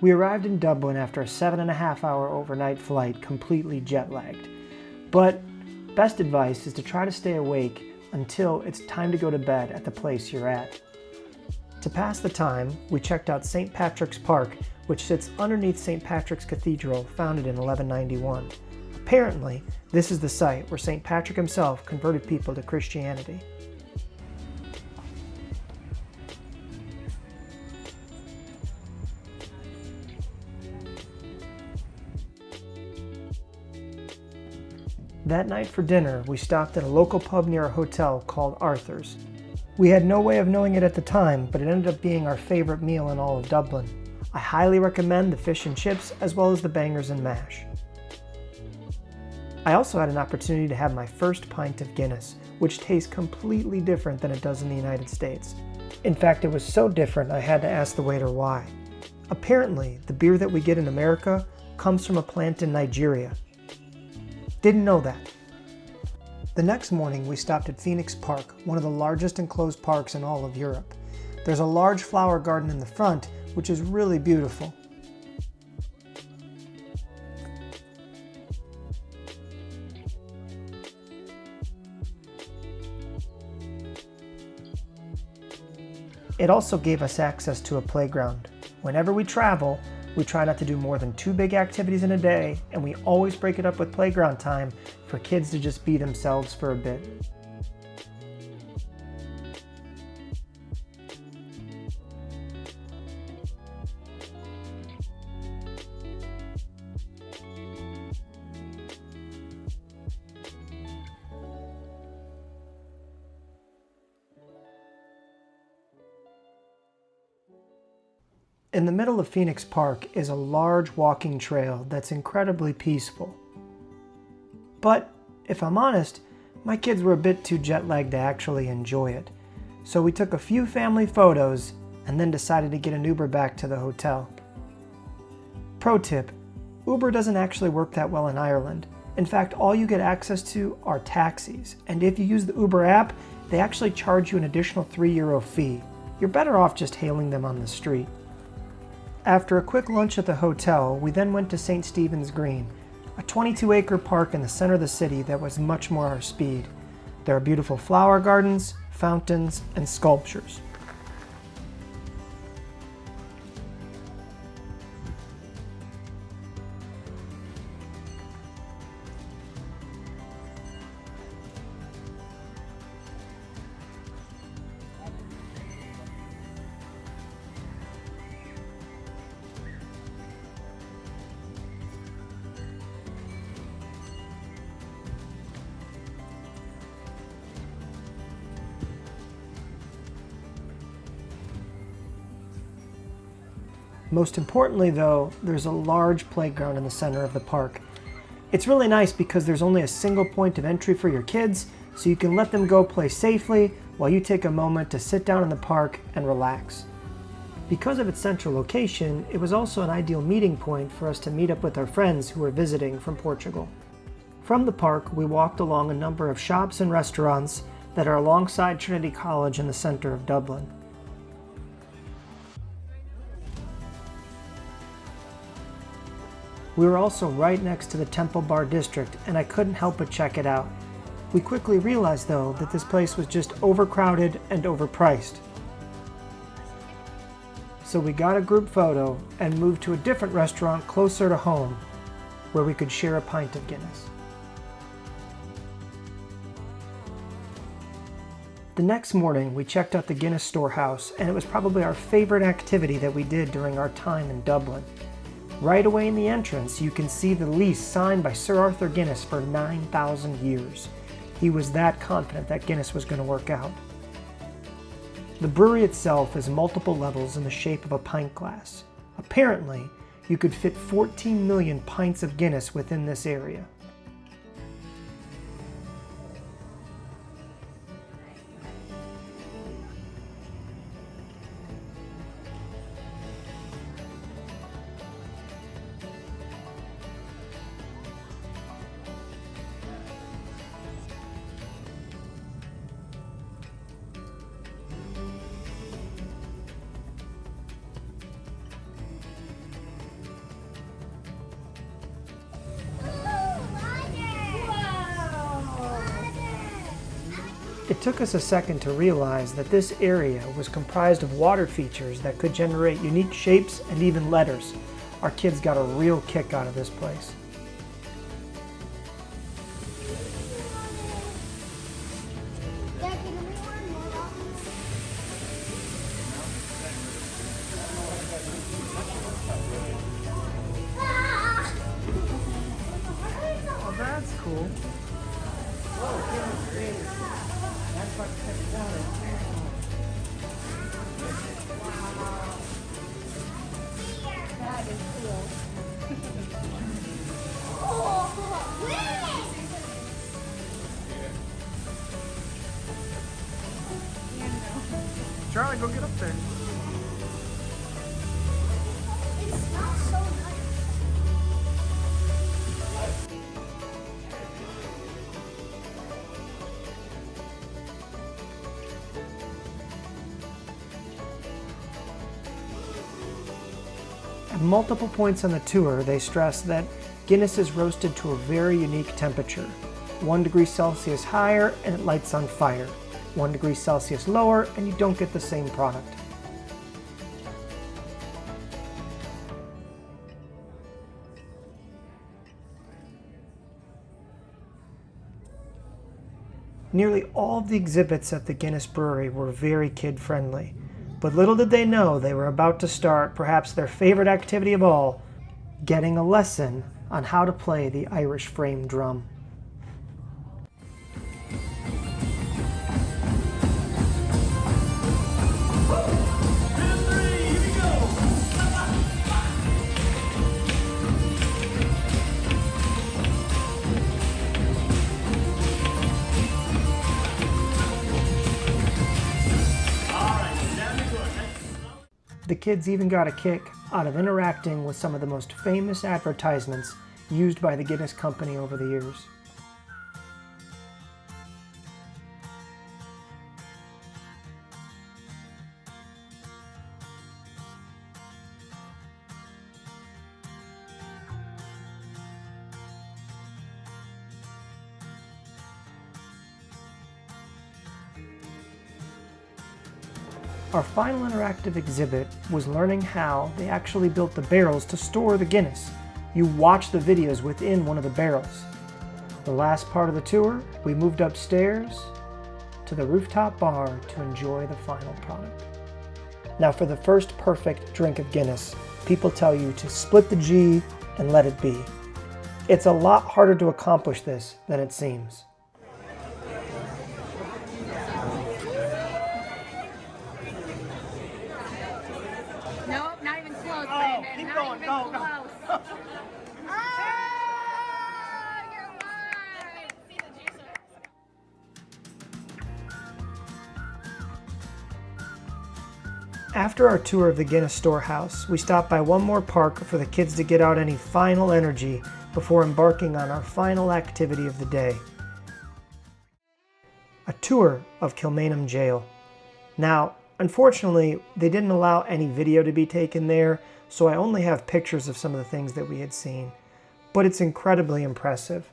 We arrived in Dublin after a 7.5-hour overnight flight, completely jet-lagged. But best advice is to try to stay awake until it's time to go to bed at the place you're at. To pass the time, we checked out St. Patrick's Park, which sits underneath St. Patrick's Cathedral, founded in 1191. Apparently, this is the site where St. Patrick himself converted people to Christianity. That night for dinner, we stopped at a local pub near a hotel called Arthur's. We had no way of knowing it at the time, but it ended up being our favorite meal in all of Dublin. I highly recommend the fish and chips as well as the bangers and mash. I also had an opportunity to have my first pint of Guinness, which tastes completely different than it does in the United States. In fact, it was so different I had to ask the waiter why. Apparently, the beer that we get in America comes from a plant in Nigeria. Didn't know that. The next morning, we stopped at Phoenix Park, one of the largest enclosed parks in all of Europe. There's a large flower garden in the front, which is really beautiful. It also gave us access to a playground. Whenever we travel, we try not to do more than 2 big activities in a day, and we always break it up with playground time for kids to just be themselves for a bit. In the middle of Phoenix Park is a large walking trail that's incredibly peaceful. But, if I'm honest, my kids were a bit too jet-lagged to actually enjoy it. So we took a few family photos and then decided to get an Uber back to the hotel. Pro tip, Uber doesn't actually work that well in Ireland. In fact, all you get access to are taxis, and if you use the Uber app, they actually charge you an additional €3 fee. You're better off just hailing them on the street. After a quick lunch at the hotel, we then went to St. Stephen's Green, a 22-acre park in the center of the city that was much more our speed. There are beautiful flower gardens, fountains, and sculptures. Most importantly though, there's a large playground in the center of the park. It's really nice because there's only a single point of entry for your kids, so you can let them go play safely while you take a moment to sit down in the park and relax. Because of its central location, it was also an ideal meeting point for us to meet up with our friends who were visiting from Portugal. From the park, we walked along a number of shops and restaurants that are alongside Trinity College in the center of Dublin. We were also right next to the Temple Bar District, and I couldn't help but check it out. We quickly realized, though, that this place was just overcrowded and overpriced. So we got a group photo and moved to a different restaurant closer to home, where we could share a pint of Guinness. The next morning, we checked out the Guinness storehouse, and it was probably our favorite activity that we did during our time in Dublin. Right away in the entrance, you can see the lease signed by Sir Arthur Guinness for 9,000 years. He was that confident that Guinness was going to work out. The brewery itself is multiple levels in the shape of a pint glass. Apparently, you could fit 14 million pints of Guinness within this area. It took us a second to realize that this area was comprised of water features that could generate unique shapes and even letters. Our kids got a real kick out of this place. Oh, that's cool. That is cool. Charlie, go get up there. It smells so nice. At multiple points on the tour, they stress that Guinness is roasted to a very unique temperature. 1 degree Celsius higher and it lights on fire. 1 degree Celsius lower and you don't get the same product. Nearly all of the exhibits at the Guinness Brewery were very kid-friendly, but little did they know they were about to start perhaps their favorite activity of all, getting a lesson on how to play the Irish frame drum. The kids even got a kick out of interacting with some of the most famous advertisements used by the Guinness Company over the years. Our final interactive exhibit was learning how they actually built the barrels to store the Guinness. You watch the videos within one of the barrels. The last part of the tour, we moved upstairs to the rooftop bar to enjoy the final product. Now for the first perfect drink of Guinness, people tell you to split the G and let it be. It's a lot harder to accomplish this than it seems. Nope, not even close, Oh, Brandon. keep Not going, even go, close. go. You're right. See the juicer. After our tour of the Guinness storehouse, we stopped by one more park for the kids to get out any final energy before embarking on our final activity of the day. A tour of Kilmainham Jail. Now, unfortunately, they didn't allow any video to be taken there, so I only have pictures of some of the things that we had seen. But it's incredibly impressive.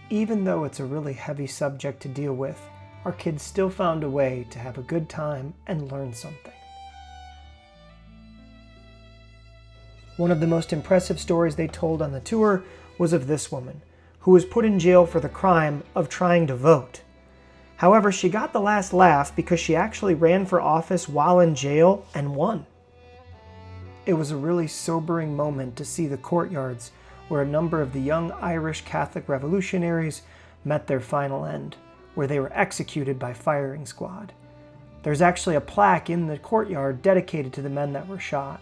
Even though it's a really heavy subject to deal with, our kids still found a way to have a good time and learn something. One of the most impressive stories they told on the tour was of this woman, who was put in jail for the crime of trying to vote. However, she got the last laugh because she actually ran for office while in jail and won. It was a really sobering moment to see the courtyards where a number of the young Irish Catholic revolutionaries met their final end, where they were executed by firing squad. There's actually a plaque in the courtyard dedicated to the men that were shot.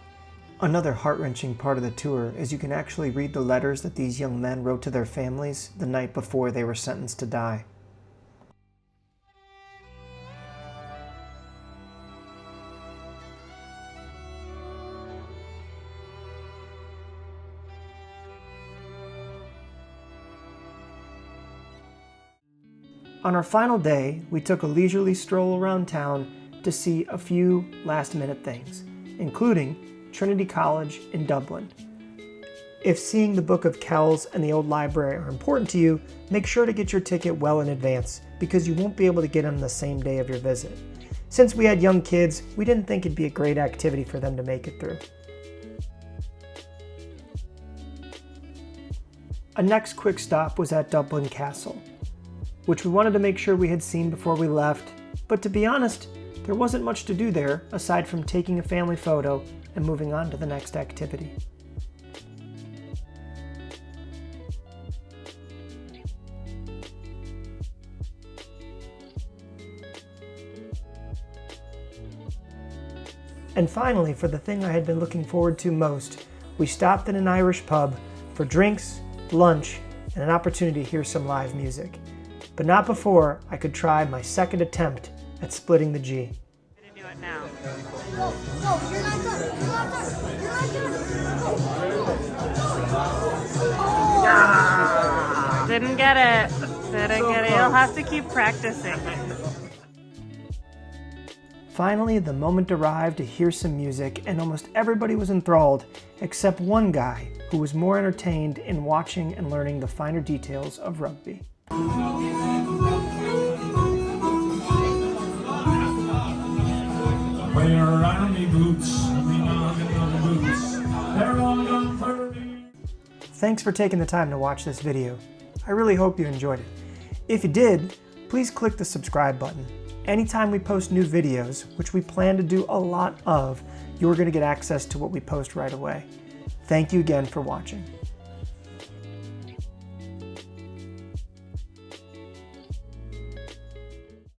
Another heart-wrenching part of the tour is you can actually read the letters that these young men wrote to their families the night before they were sentenced to die. On our final day, we took a leisurely stroll around town to see a few last-minute things, including Trinity College in Dublin. If seeing the Book of Kells and the Old Library are important to you, make sure to get your ticket well in advance because you won't be able to get them the same day of your visit. Since we had young kids, we didn't think it'd be a great activity for them to make it through. A next quick stop was at Dublin Castle, which we wanted to make sure we had seen before we left, but to be honest, there wasn't much to do there aside from taking a family photo and moving on to the next activity. And finally, for the thing I had been looking forward to most, we stopped in an Irish pub for drinks, lunch, and an opportunity to hear some live music. But not before I could try my second attempt at splitting the G. Do it now. Go, you're not done. You're not done. You're not done. Go. Didn't get it. Didn't get it. You'll have to keep practicing. Finally, the moment arrived to hear some music, and almost everybody was enthralled, except one guy who was more entertained in watching and learning the finer details of rugby. Thanks for taking the time to watch this video. I really hope you enjoyed it. If you did, please click the subscribe button. Anytime we post new videos, which we plan to do a lot of, you're going to get access to what we post right away. Thank you again for watching.